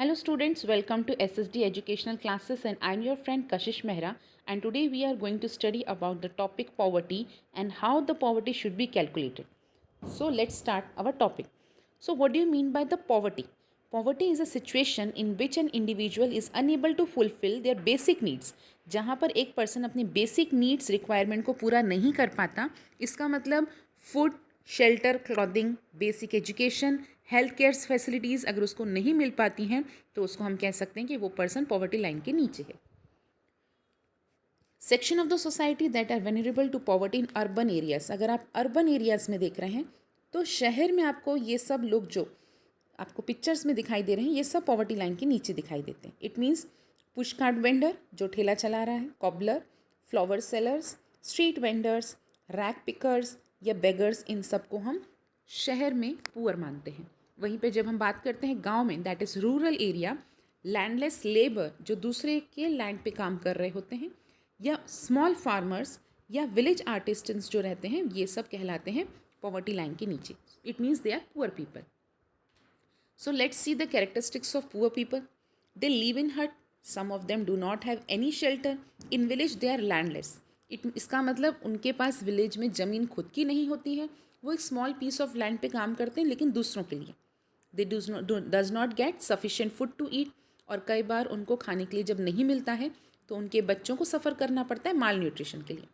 Hello students, welcome to SSD Educational Classes and I'm your friend Kashish Mehra and today we are going to study about the topic poverty and how the poverty should be calculated. So let's start our topic. So what do you mean by the poverty? Poverty is a situation in which an individual is unable to fulfill their basic needs. जहाँ पर एक person अपनी basic needs requirement को पूरा नहीं कर पाता, इसका मतलब food, shelter, clothing, basic education, health care facilities अगर उसको नहीं मिल पाती हैं तो उसको हम कह सकते हैं कि वो पर्सन पॉवर्टी लाइन के नीचे है. Section of the society that are vulnerable to poverty in urban areas. अगर आप अर्बन एरियाज में देख रहे हैं तो शहर में आपको ये सब लोग जो आपको पिक्चर्स में दिखाई दे रहे हैं ये सब पॉवर्टी लाइन के नीचे दिखाई देते हैं. It means push cart vendor जो ठेला चला रहा है, cobbler, flower sellers, street vendors, rag pickers या बेगर्स, इन सब को हम शहर में पुअर मानते हैं. वहीं पे जब हम बात करते हैं गांव में, that is rural area, landless labour जो दूसरे के लैंड पे काम कर रहे होते हैं, या स्मॉल फार्मर्स या विलेज आर्टिस्टन्स जो रहते हैं, ये सब कहलाते हैं पॉवर्टी लाइन के नीचे. It means they are poor people. So let's see the characteristics of poor people. They live in hut. Some of them do not have any shelter. In village they are landless. इसका मतलब उनके पास village में ज़मीन खुद की नहीं होती है, वो एक स्मॉल पीस ऑफ लैंड पे काम करते हैं लेकिन दूसरों के लिए. They does not get sufficient food to eat. और कई बार उनको खाने के लिए जब नहीं मिलता है तो उनके बच्चों को सफ़र करना पड़ता है माल न्यूट्रिशन के लिए.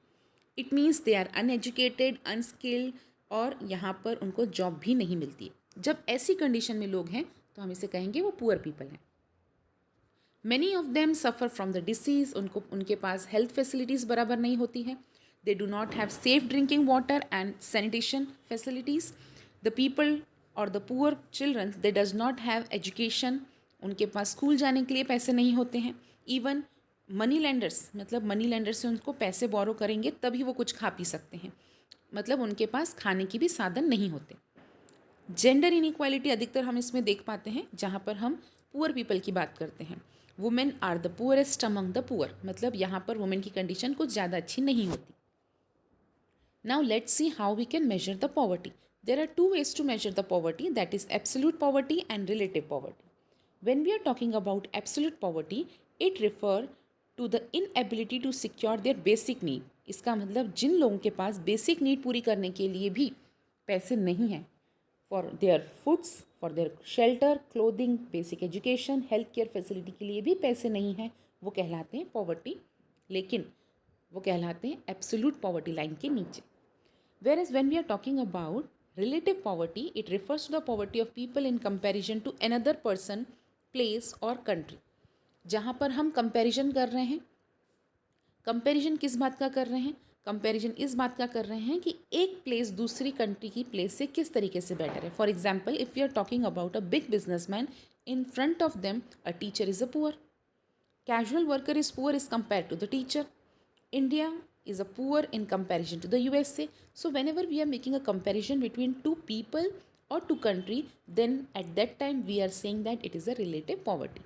It means they are uneducated, unskilled और यहाँ पर उनको जॉब भी नहीं मिलती है. जब ऐसी कंडीशन में लोग हैं तो हम इसे कहेंगे वो पुअर पीपल हैं. Many of them suffer from the disease. उनके पास हेल्थ फैसिलिटीज़ बराबर नहीं होती है. They do not have safe drinking water and sanitation facilities. The people और the poor children they does not have education. उनके पास स्कूल जाने के लिए पैसे नहीं होते हैं. इवन मनी लेंडर्स, मतलब मनी लेंडर से उनको पैसे बोरो करेंगे तभी वो कुछ खा पी सकते हैं, मतलब उनके पास खाने की भी साधन नहीं होते. जेंडर इनइक्वालिटी अधिकतर हम इसमें देख पाते हैं जहाँ पर हम पुअर पीपल की बात करते हैं. Women are the poorest among the poor, मतलब यहाँ पर वुमेन की कंडीशन कुछ ज़्यादा अच्छी नहीं होती. Now let's see how we can measure the poverty. There are two ways to measure the poverty, that is absolute poverty and relative poverty. When we are talking about absolute poverty, it refer to the inability to secure their basic need. इसका मतलब जिन लोगों के पास basic need पूरी करने के लिए भी पैसे नहीं हैं, for their foods, for their shelter, clothing, basic education, health care facility के लिए भी पैसे नहीं हैं, वो कहलाते हैं पॉवर्टी. लेकिन वो कहलाते हैं एब्सोल्यूट पॉवर्टी लाइन के नीचे. Whereas when we are talking about relative poverty, it refers to the poverty of people in comparison to another person, place और कंट्री. जहाँ पर हम कंपैरिजन कर रहे हैं, कंपैरिजन किस बात का कर रहे हैं? कंपैरिजन इस बात का कर रहे हैं कि एक प्लेस दूसरी कंट्री की प्लेस से किस तरीके से बेटर है. For example, if we are talking about a big businessman, in front of them a teacher is a poor. Casual worker is poor is compare to the teacher. India is a poor in comparison to the USA. So whenever we are making a comparison between two people or two country, then at that time we are saying that it is a relative poverty.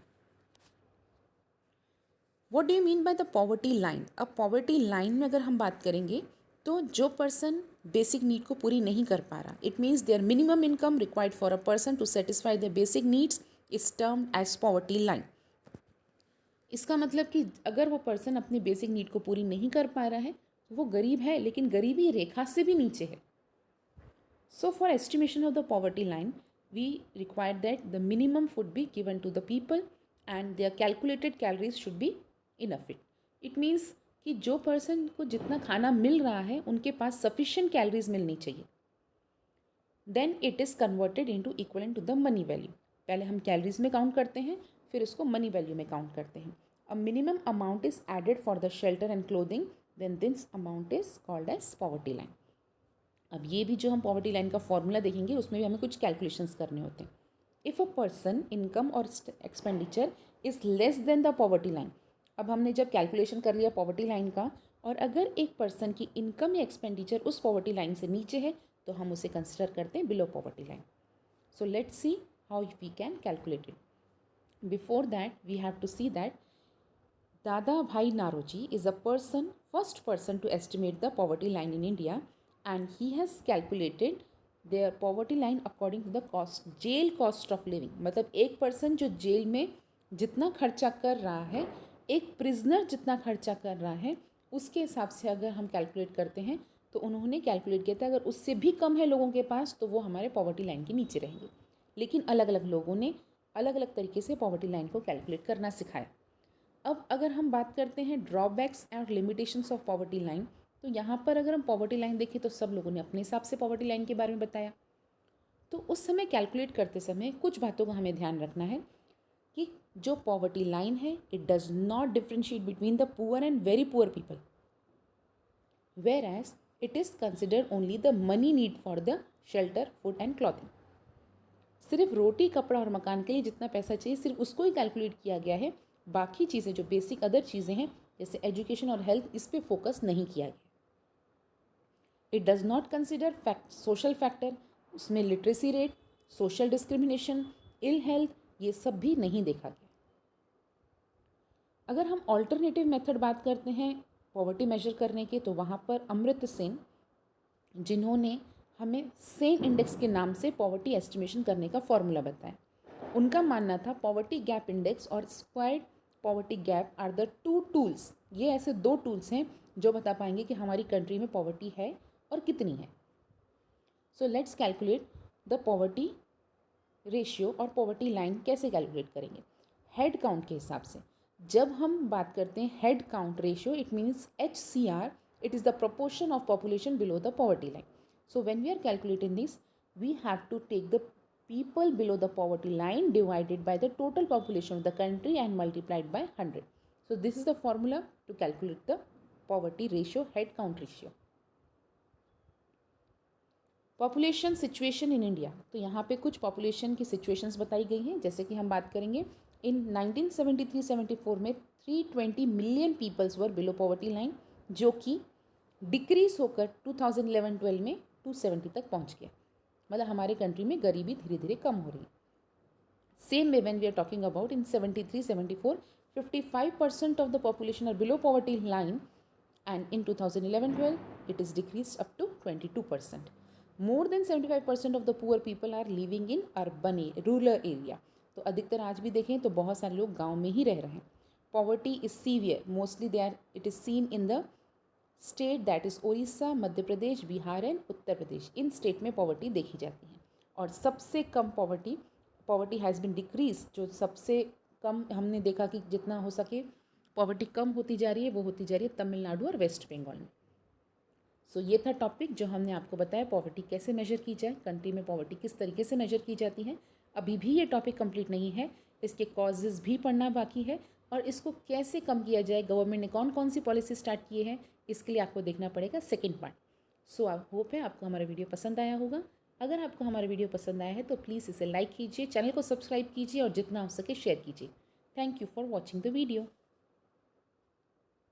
What do you mean by the poverty line? अब poverty line में अगर हम बात करेंगे तो जो person basic need को पूरी नहीं कर पा रहा, it means their minimum income required for a person to satisfy the basic needs is termed as poverty line. इसका मतलब कि अगर वो पर्सन अपनी बेसिक नीड को पूरी नहीं कर पा रहा है तो वो गरीब है, लेकिन गरीबी रेखा से भी नीचे है. So for estimation of the poverty line we require that the minimum food be given to the people and their calculated calories should be enough. It means कि जो पर्सन को जितना खाना मिल रहा है उनके पास सफिशिएंट कैलोरीज मिलनी चाहिए. Then it is converted into equivalent to the money value. पहले हम कैलोरीज में काउंट करते हैं, फिर उसको मनी वैल्यू में काउंट करते हैं. A minimum amount is added for the shelter and clothing, then this amount is called as poverty line. अब ये भी जो हम पॉवर्टी लाइन का फॉर्मूला देखेंगे उसमें भी हमें कुछ कैलकुलेशंस करने होते हैं. इफ़ अ पर्सन इनकम और expenditure is less than the poverty line. अब हमने जब कैलकुलेशन कर लिया पॉवर्टी लाइन का, और अगर एक पर्सन की इनकम या एक्सपेंडिचर उस पॉवर्टी लाइन से नीचे है तो हम उसे कंसिडर करते हैं below poverty line. So let's see how we can calculate it. Before that, we have to see that Dada Bhai Naroji is a first person to estimate the poverty line in India, and he has calculated their poverty line according to the cost, jail cost of living, मतलब एक person जो jail में जितना खर्चा कर रहा है, एक प्रिजनर जितना खर्चा कर रहा है, उसके हिसाब से अगर हम कैलकुलेट करते हैं तो उन्होंने कैलकुलेट किया था अगर उससे भी कम है लोगों के पास तो वो हमारे पॉवर्टी लाइन के नीचे रहेंगे। लेकिन अलग अलग लोगों ने अलग अलग तरीके से पॉवर्टी लाइन को कैलकुलेट करना सिखाया। अब अगर हम बात करते हैं drawbacks and limitations of poverty line, तो यहाँ पर अगर हम पॉवर्टी लाइन देखें तो सब लोगों ने अपने हिसाब से पॉवर्टी लाइन के बारे में बताया। तो उस समय कैलकुलेट करते समय कुछ बातों का हमें ध्यान रखना है कि जो पॉवर्टी लाइन है it does not differentiate between the poor and very poor people, whereas it is consider only the money need for the shelter food and clothing. सिर्फ रोटी कपड़ा और मकान के लिए जितना पैसा चाहिए सिर्फ उसको ही कैलकुलेट किया गया है, बाकी चीज़ें जो बेसिक अदर चीज़ें हैं जैसे एजुकेशन और हेल्थ, इस पर फोकस नहीं किया गया। It does not consider social factor, उसमें literacy rate, social discrimination, ill health, ये सब भी नहीं देखा गया। अगर हम ऑल्टरनेटिव मेथड बात करते हैं पॉवर्टी मेजर करने के, तो वहाँ पर अमृत सेन, जिन्होंने हमें सेन इंडेक्स के नाम से पॉवर्टी एस्टिमेशन करने का फॉर्मूला बताया, उनका मानना था पॉवर्टी गैप इंडेक्स और squared poverty gap are the two tools, ये ऐसे दो टूल्स हैं जो बता पाएंगे कि हमारी कंट्री में पॉवर्टी है और कितनी है। So let's calculate the poverty ratio और पॉवर्टी लाइन कैसे कैलकुलेट करेंगे, हेड काउंट के हिसाब से। जब हम बात करते हैं head count ratio, it means HCR, it is the proportion of population below the poverty line. So when we are calculating this, we have to take the people below the poverty line divided by the total population of the country and multiplied by 100. So this is the formula to calculate the poverty ratio, head count ratio. Population situation in India, तो यहाँ पे कुछ population की situations बताई गई हैं। जैसे कि हम बात करेंगे इन 1973-74 में 320 मिलियन पीपल्स वर बिलो पॉवर्टी लाइन, जो कि डिक्रीज होकर 2011-12 में 270 तक पहुँच गया। मतलब हमारे कंट्री में गरीबी धीरे धीरे कम हो रही। Same way when we are talking about in 73-74 55% of the population are below poverty line and in 2011-12 it is decreased up to 22%. More than 75% of the poor people are living in rural area. तो अधिकतर आज भी देखें तो बहुत सारे लोग गांव में ही रह रहे हैं। Poverty is severe, mostly it is seen in the state that is Odisha, Madhya Pradesh, Bihar and Uttar Pradesh. In state में पॉवर्टी देखी जाती है और सबसे कम पॉवर्टी हैज़ बिन डिक्रीज, जो सबसे कम हमने देखा कि जितना हो सके पॉवर्टी कम होती जा रही है, वो होती जा रही है तमिलनाडु और वेस्ट बंगाल में। सो ये था टॉपिक जो हमने आपको बताया पॉवर्टी कैसे मेजर की जाए, कंट्री में पॉवर्टी किस तरीके से मेजर की जाती है। अभी भी ये टॉपिक कंप्लीट नहीं है, इसके कॉजेज़ भी पढ़ना बाकी है और इसको कैसे कम किया जाए, गवर्नमेंट ने कौन कौन सी पॉलिसी स्टार्ट किए हैं, इसके लिए आपको देखना पड़ेगा second part. So I hope है आपको हमारा वीडियो पसंद आया होगा। अगर आपको हमारा वीडियो पसंद आया है तो प्लीज़ इसे लाइक कीजिए, चैनल को सब्सक्राइब कीजिए और जितना हो सके शेयर कीजिए। Thank you for watching the video.